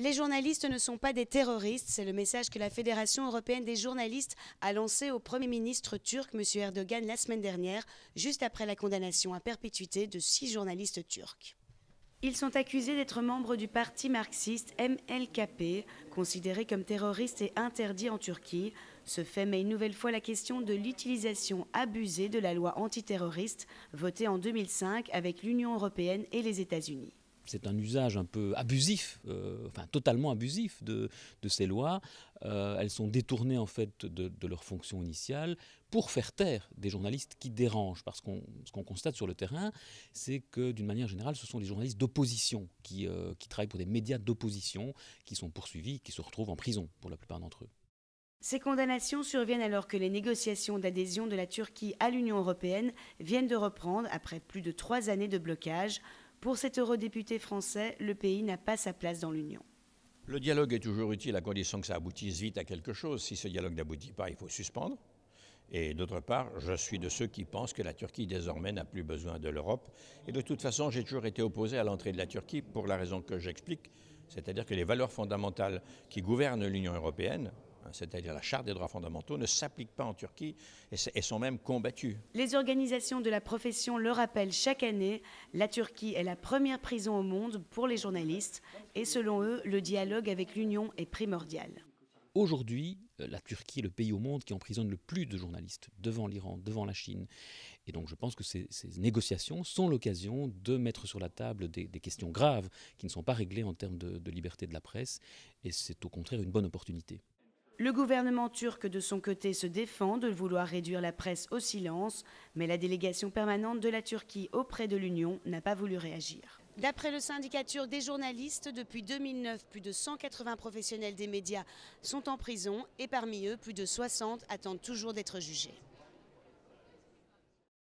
Les journalistes ne sont pas des terroristes, c'est le message que la Fédération européenne des journalistes a lancé au Premier ministre turc, M. Erdogan, la semaine dernière, juste après la condamnation à perpétuité de 6 journalistes turcs. Ils sont accusés d'être membres du parti marxiste MLKP, considéré comme terroriste et interdit en Turquie. Ce fait met une nouvelle fois la question de l'utilisation abusée de la loi antiterroriste votée en 2005 avec l'Union européenne et les États-Unis. C'est un usage un peu abusif, totalement abusif de ces lois. Elles sont détournées en fait de leur fonction initiale pour faire taire des journalistes qui dérangent. Parce que ce qu'on constate sur le terrain, c'est que d'une manière générale, ce sont les journalistes d'opposition qui travaillent pour des médias d'opposition, qui sont poursuivis, qui se retrouvent en prison pour la plupart d'entre eux. Ces condamnations surviennent alors que les négociations d'adhésion de la Turquie à l'Union européenne viennent de reprendre après plus de 3 années de blocage. Pour cet eurodéputé français, le pays n'a pas sa place dans l'Union. Le dialogue est toujours utile à condition que ça aboutisse vite à quelque chose. Si ce dialogue n'aboutit pas, il faut suspendre. Et d'autre part, je suis de ceux qui pensent que la Turquie désormais n'a plus besoin de l'Europe. Et de toute façon, j'ai toujours été opposé à l'entrée de la Turquie pour la raison que j'explique, c'est-à-dire que les valeurs fondamentales qui gouvernent l'Union européenne, c'est-à-dire la Charte des droits fondamentaux, ne s'appliquent pas en Turquie et sont même combattues. Les organisations de la profession le rappellent chaque année, la Turquie est la première prison au monde pour les journalistes et selon eux, le dialogue avec l'Union est primordial. Aujourd'hui, la Turquie est le pays au monde qui emprisonne le plus de journalistes, devant l'Iran, devant la Chine. Et donc je pense que ces négociations sont l'occasion de mettre sur la table des questions graves qui ne sont pas réglées en termes de liberté de la presse. Et c'est au contraire une bonne opportunité. Le gouvernement turc, de son côté, se défend de vouloir réduire la presse au silence, mais la délégation permanente de la Turquie auprès de l'Union n'a pas voulu réagir. D'après le syndicat turc des journalistes, depuis 2009, plus de 180 professionnels des médias sont en prison et parmi eux, plus de 60 attendent toujours d'être jugés.